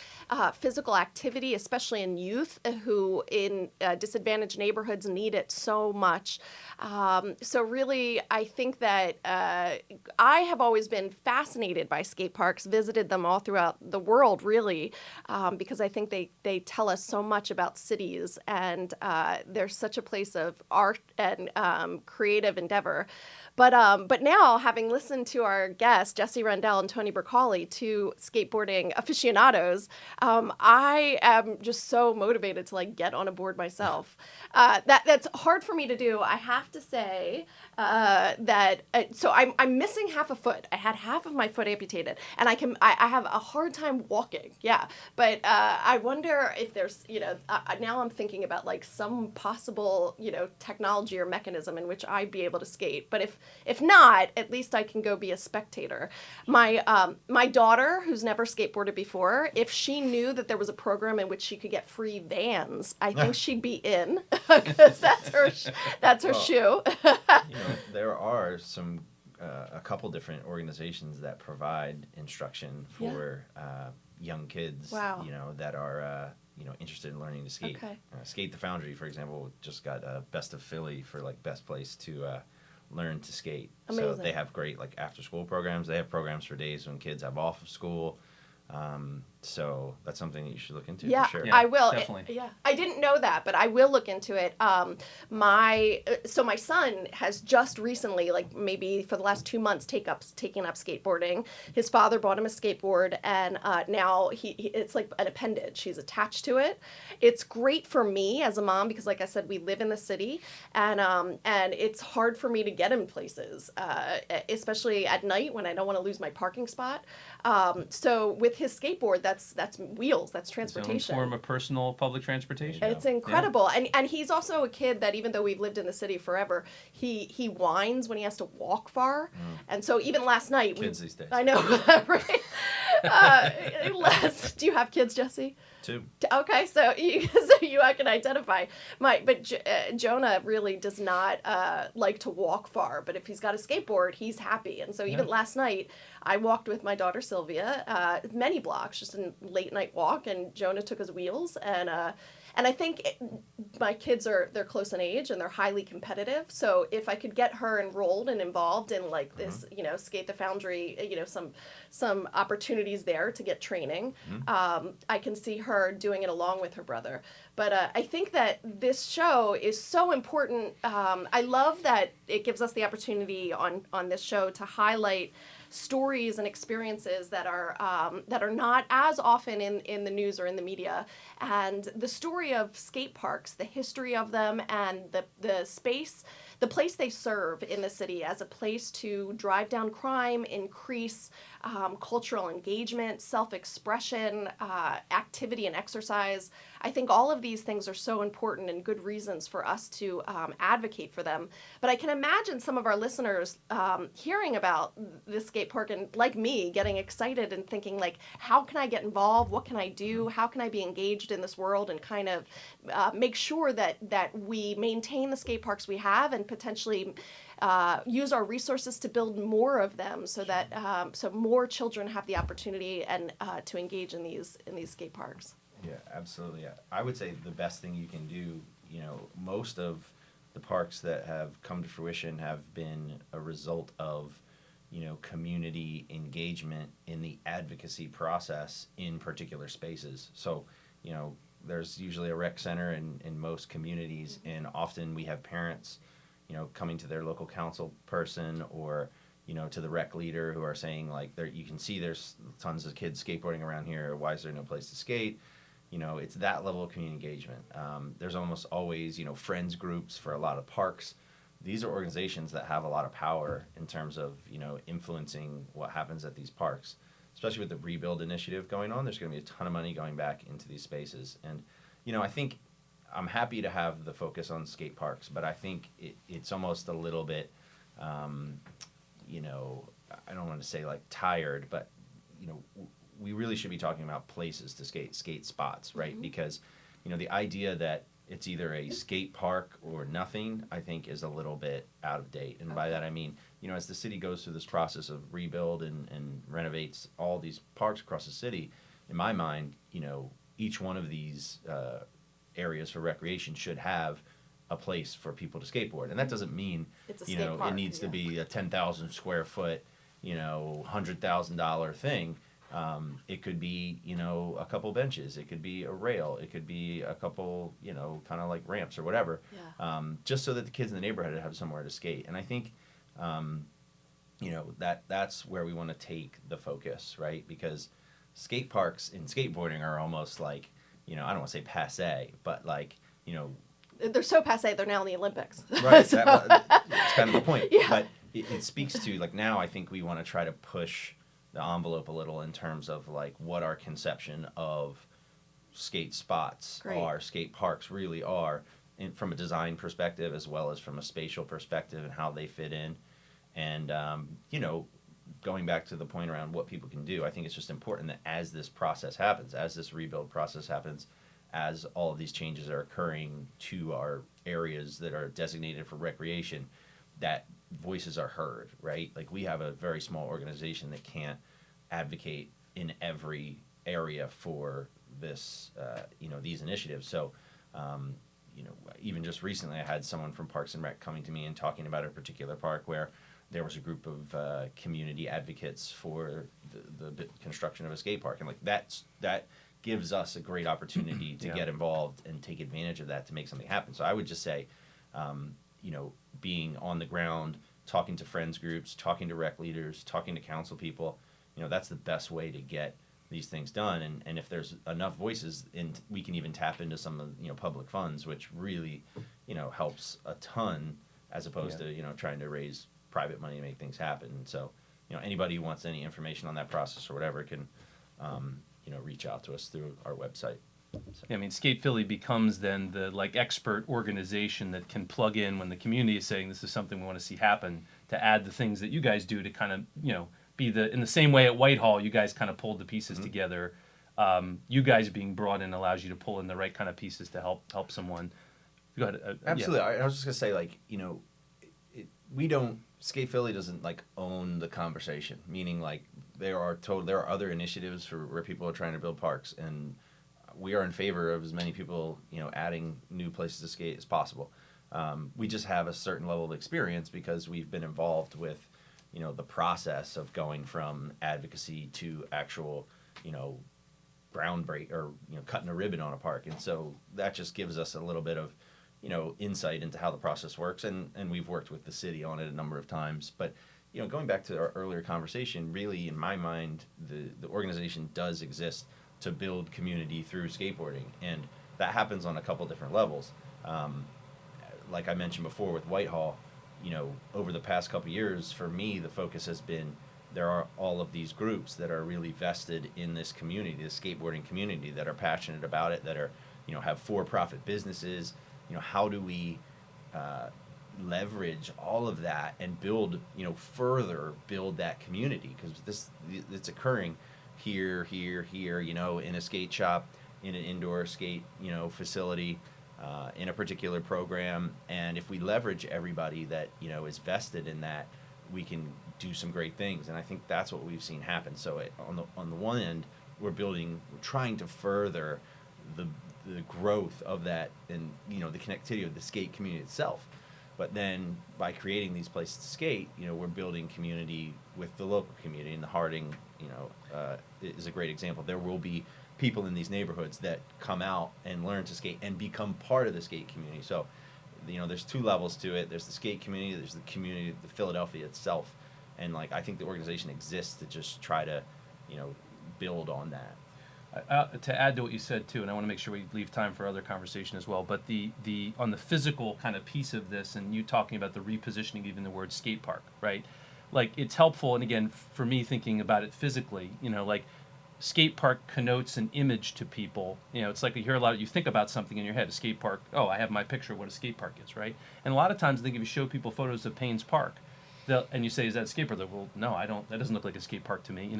physical activity, especially in youth who in disadvantaged neighborhoods need it so much. So really, I think that I have always been fascinated by skate parks, visited them all throughout the world, really, because I think they tell us so much about cities, and they're such a place of art and creative endeavor. But now, having listened to our guests, Jesse Rendell and Tony Burke, two skateboarding aficionados, I am just so motivated to get on a board myself. That's hard for me to do. I have to say so I'm missing half a foot. I had half of my foot amputated, and I have a hard time walking. Yeah, but I wonder if there's now I'm thinking about some possible technology or mechanism in which I'd be able to skate. But if not, at least I can go be a spectator. My daughter, who's never skateboarded before, if she knew that there was a program in which she could get free vans, I think she'd be in, because that's her shoe. There are a couple different organizations that provide instruction for young kids. Wow. That are interested in learning to skate. Okay. Skate the Foundry, for example, just got Best of Philly for best place to learn to skate. Amazing. So they have great after school programs. They have programs for days when kids have off of school. So that's something that you should look into, for sure. Yeah, I will. Definitely. I didn't know that, but I will look into it. My son has just recently, maybe for the last 2 months, taken up skateboarding. His father bought him a skateboard, and now it's like an appendage. He's attached to it. It's great for me as a mom because, like I said, we live in the city, and it's hard for me to get him places, especially at night when I don't want to lose my parking spot. So with his skateboard, that's wheels, that's transportation. It's a form of personal public transportation. It's incredible. Yeah. And he's also a kid that, even though we've lived in the city forever, he whines when he has to walk far. And so even last night... Kids these days. I know, right? Do you have kids, Jesse? 2. Okay, so you can identify. Jonah really does not like to walk far, but if he's got a skateboard, he's happy. And so even last night, I walked with my daughter Sylvia many blocks, just a late night walk, and Jonah took his wheels, and I think my kids they're close in age and they're highly competitive. So if I could get her enrolled and involved in this, Skate the Foundry, some opportunities there to get training, I can see her doing it along with her brother. But I think that this show is so important. I love that it gives us the opportunity on this show to highlight stories and experiences that are not as often in the news or in the media, and the story of skate parks, the history of them, and the place they serve in the city as a place to drive down crime, increase cultural engagement, self-expression, activity and exercise. I think all of these things are so important and good reasons for us to advocate for them. But I can imagine some of our listeners hearing about this skate park and, like me, getting excited and thinking, how can I get involved? What can I do? How can I be engaged in this world and kind of make sure that we maintain the skate parks we have and potentially use our resources to build more of them, so that so more children have the opportunity and to engage in these skate parks. Yeah, absolutely. I would say the best thing you can do, most of the parks that have come to fruition have been a result of, community engagement in the advocacy process in particular spaces. So, there's usually a rec center in most communities, and often we have parents, coming to their local council person or, to the rec leader who are saying like, you can see there's tons of kids skateboarding around here. Why is there no place to skate? It's that level of community engagement. There's almost always, friends groups for a lot of parks. These are organizations that have a lot of power in terms of, influencing what happens at these parks, especially with the rebuild initiative going on. There's going to be a ton of money going back into these spaces. And, I think I'm happy to have the focus on skate parks, but I think it's almost a little bit, I don't want to say like tired, but, we really should be talking about places to skate spots, right? Mm-hmm. Because, the idea that it's either a skate park or nothing, I think is a little bit out of date. And by that I mean, as the city goes through this process of rebuild and renovates all these parks across the city, in my mind, each one of these areas for recreation should have a place for people to skateboard. And that doesn't mean, it needs to be a 10,000 square foot, $100,000 thing. It could be, a couple benches. It could be a rail. It could be a couple, kind of like ramps or whatever. Yeah. Just so that the kids in the neighborhood have somewhere to skate. And I think, that's where we want to take the focus, right? Because skate parks and skateboarding are almost like, I don't want to say passe, but like, they're so passe, they're now in the Olympics. Right. That's kind of the point. Yeah. But it speaks to, like, now I think we want to try to push the envelope a little in terms of like what our conception of skate spots are, skate parks really are, from a design perspective as well as from a spatial perspective and how they fit in. And going back to the point around what people can do, I think it's just important that as this process happens, as this rebuild process happens, as all of these changes are occurring to our areas that are designated for recreation, that voices are heard, right? Like, we have a very small organization that can't advocate in every area for this, these initiatives. So, even just recently I had someone from Parks and Rec coming to me and talking about a particular park where there was a group of community advocates for the construction of a skate park. And like that gives us a great opportunity to get involved and take advantage of that to make something happen. So I would just say, being on the ground, talking to friends groups, talking to rec leaders, talking to council people, that's the best way to get these things done. And if there's enough voices, we can even tap into some of public funds, which really helps a ton, as opposed to trying to raise private money to make things happen. And so anybody who wants any information on that process or whatever can reach out to us through our website. So. Yeah, I mean, Skate Philly becomes then the expert organization that can plug in when the community is saying this is something we want to see happen, to add the things that you guys do to kind of be in the same way at Whitehall you guys kind of pulled the pieces together. You guys being brought in allows you to pull in the right kind of pieces to help someone. Go ahead. Absolutely. I was just gonna say, like, Skate Philly doesn't own the conversation. Meaning, like, there are other initiatives where people are trying to build parks, and we are in favor of as many people adding new places to skate as possible. We just have a certain level of experience because we've been involved with the process of going from advocacy to actual groundbreak or cutting a ribbon on a park, and so that just gives us a little bit of insight into how the process works, and we've worked with the city on it a number of times. But going back to our earlier conversation, really in my mind the organization does exist to build community through skateboarding, and that happens on a couple different levels. Like I mentioned before with Whitehall, over the past couple years, for me the focus has been there are all of these groups that are really vested in this community, this skateboarding community, that are passionate about it, that are have for-profit businesses. How do we leverage all of that and build that community? Because it's occurring here, in a skate shop, in an indoor skate, facility, in a particular program. And if we leverage everybody that, is vested in that, we can do some great things. And I think that's what we've seen happen. So on the one end, we're trying to further the growth of that and, the connectivity of the skate community itself. But then by creating these places to skate, we're building community with the local community. And the Harding, is a great example. There will be people in these neighborhoods that come out and learn to skate and become part of the skate community. So, there's two levels to it. There's the skate community, there's the community of Philadelphia itself. And like, I think the organization exists to just try to, build on that. To add to what you said too, and I want to make sure we leave time for other conversation as well, but the on the physical kind of piece of this, and you talking about the repositioning, even the word skate park, right? Like, it's helpful, and again, for me, thinking about it physically, like skate park connotes an image to people. It's like you hear a lot, you think about something in your head, a skate park, oh, I have my picture of what a skate park is, right? And a lot of times I think if you show people photos of Payne's Park, and you say, is that a skate park? They're, well, no, I don't, that doesn't look like a skate park to me.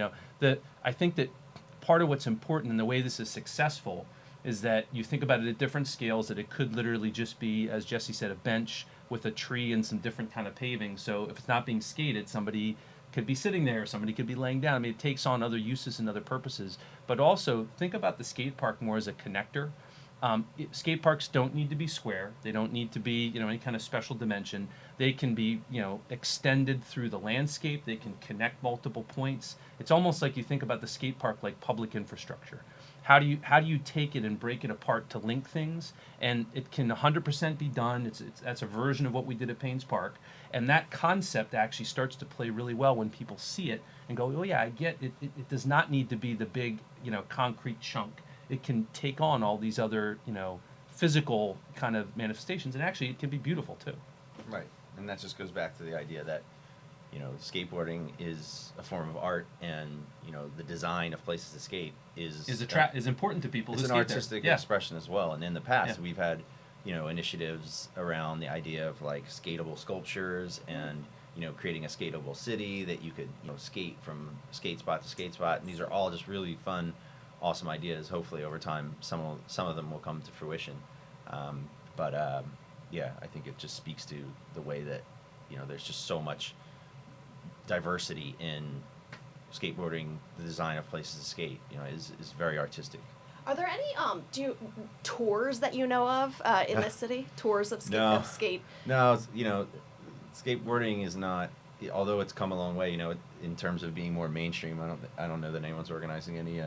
I think that part of what's important in the way this is successful is that you think about it at different scales, that it could literally just be, as Jesse said, a bench with a tree and some different kind of paving. So if it's not being skated, somebody could be sitting there, somebody could be laying down. I mean, it takes on other uses and other purposes. But also think about the skate park more as a connector. Skate parks don't need to be square. They don't need to be, any kind of special dimension. They can be, extended through the landscape. They can connect multiple points. It's almost like you think about the skate park like public infrastructure. How do you take it and break it apart to link things? And it can 100% be done. That's a version of what we did at Payne's Park. And that concept actually starts to play really well when people see it and go, oh yeah, I get it. It does not need to be the big, concrete chunk. It can take on all these other, physical kind of manifestations, and actually it can be beautiful too. Right, and that just goes back to the idea that, skateboarding is a form of art, and the design of places to skate is important to people. It's who an skate artistic there. expression as well. And in the past, we've had initiatives around the idea of like skatable sculptures and creating a skatable city that you could skate from skate spot to skate spot. And these are all just really fun, awesome ideas. Hopefully over time some of them will come to fruition. Yeah, I think it just speaks to the way that there's just so much diversity in skateboarding. The design of places to skate is very artistic. Are there any tours that you know of in this city? Tours of skate? No, skateboarding is not, although it's come a long way, in terms of being more mainstream. I don't know that anyone's organizing any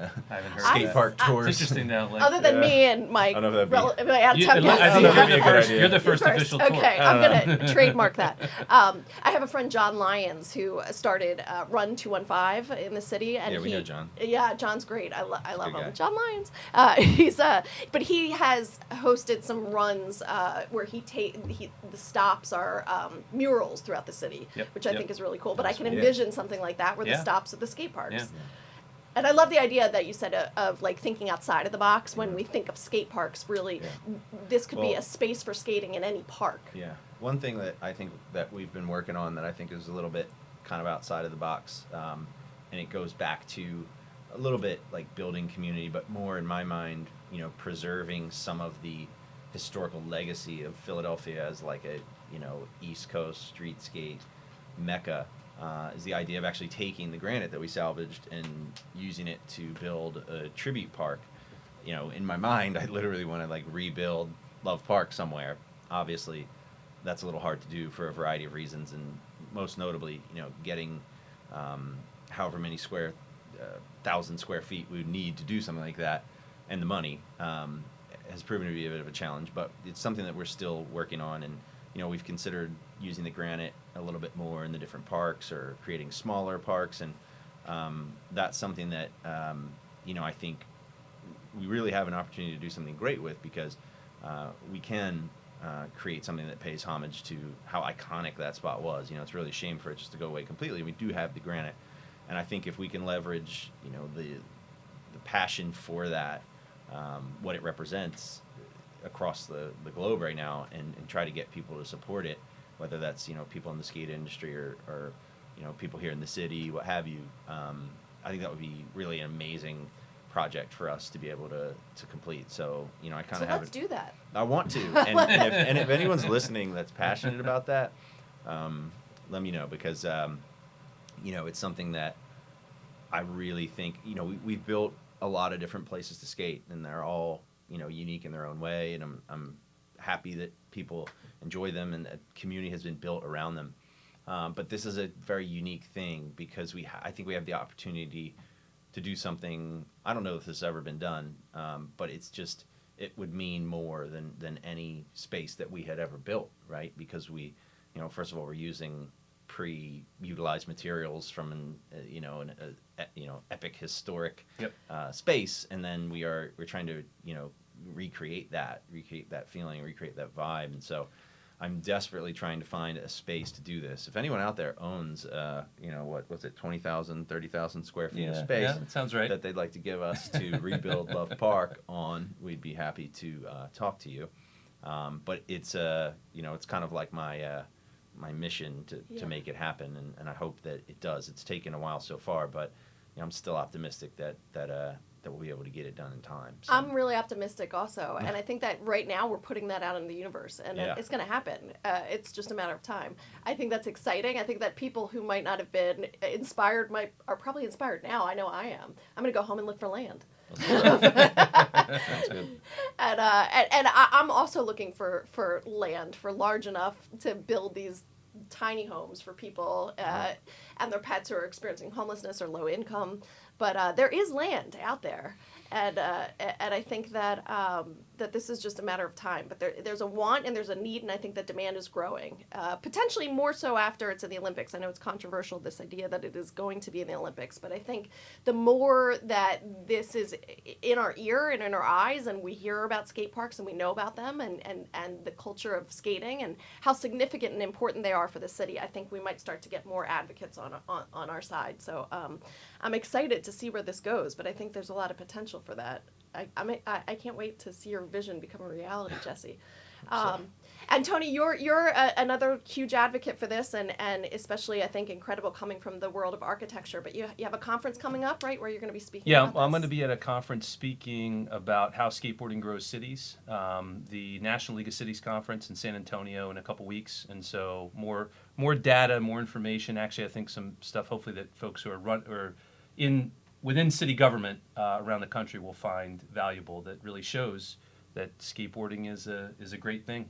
skate park tours. It's interesting now. Like, other than me and my out of town guests. You're the first official tour. Okay, I'm gonna trademark that. I have a friend, John Lyons, who started Run 215 in the city, and we know John. Yeah, John's great. I love him. guy. John Lyons. But he has hosted some runs where the stops are murals throughout the city, which I think is really cool. But I can envision something like that where the stops at the skate parks. Yeah. And I love the idea that you said of like thinking outside of the box when we think of skate parks. Really, this could be a space for skating in any park. Yeah. One thing that I think that we've been working on that I think is a little bit kind of outside of the box, and it goes back to a little bit like building community, but more in my mind, preserving some of the historical legacy of Philadelphia as like a East Coast street skate mecca. Is the idea of actually taking the granite that we salvaged and using it to build a tribute park. In my mind, I literally want to like rebuild Love Park somewhere. Obviously, that's a little hard to do for a variety of reasons, and most notably, getting however many 1,000 square feet we would need to do something like that, and the money has proven to be a bit of a challenge. But it's something that we're still working on, and we've considered using the granite a little bit more in the different parks or creating smaller parks, and that's something that I think we really have an opportunity to do something great with, because we can create something that pays homage to how iconic that spot was. It's really a shame for it just to go away completely. We do have the granite, and I think if we can leverage the passion for that, what it represents across the globe right now, and try to get people to support it, whether that's people in the skate industry or people here in the city, what have you. I think that would be really an amazing project for us to be able to complete. So I kind of have. Let's do that. I want to, and if anyone's listening that's passionate about that, let me know, because it's something that I really think we've built a lot of different places to skate, and they're all unique in their own way, and I'm happy that people enjoy them and a community has been built around them. But this is a very unique thing, because I think we have the opportunity to do something. I don't know if this has ever been done, but it would mean more than any space that we had ever built, right? Because we, first of all, we're using pre-utilized materials from an epic historic space, and then we're trying to recreate that feeling, recreate that vibe. And so I'm desperately trying to find a space to do this. If anyone out there owns, what's it, 20,000, 30,000 square feet of space, that sounds right, that they'd like to give us to rebuild Love Park on, we'd be happy to talk to you. But it's it's kind of like my mission to make it happen, and I hope that it does. It's taken a while so far, but I'm still optimistic that we'll be able to get it done in time. So. I'm really optimistic also, and I think that right now we're putting that out in the universe, and it's going to happen. It's just a matter of time. I think that's exciting. I think that people who might not have been inspired are probably inspired now. I know I am. I'm going to go home and look for land. That's good. And I'm also looking for land, for large enough to build these tiny homes for people and their pets who are experiencing homelessness or low income. But there is land out there, and I think that that this is just a matter of time. But there's a want and there's a need, and I think that demand is growing. Potentially more so after it's in the Olympics. I know it's controversial, this idea that it is going to be in the Olympics, but I think the more that this is in our ear and in our eyes, and we hear about skate parks and we know about them, and the culture of skating and how significant and important they are for the city, I think we might start to get more advocates on our side. So I'm excited to see where this goes, but I think there's a lot of potential for that. I can't wait to see your vision become a reality, Jesse. And Tony, you're another huge advocate for this, and especially I think incredible coming from the world of architecture. But you have a conference coming up, right, where you're going to be speaking. Yeah, about I'm this? going to be at a conference speaking about how skateboarding grows cities, the National League of Cities conference in San Antonio in a couple weeks, and so more data, more information. Actually, I think some stuff hopefully that folks who are within city government around the country will find valuable, that really shows that skateboarding is a great thing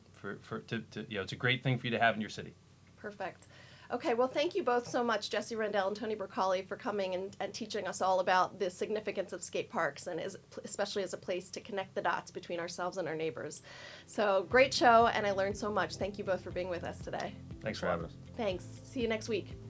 it's a great thing for you to have in your city. Perfect. Okay, well, thank you both so much, Jesse Rendell and Tony Burke, for coming and teaching us all about the significance of skate parks, and especially as a place to connect the dots between ourselves and our neighbors. So great show, and I learned so much. Thank you both for being with us today. Thanks for having us. Thanks. See you next week.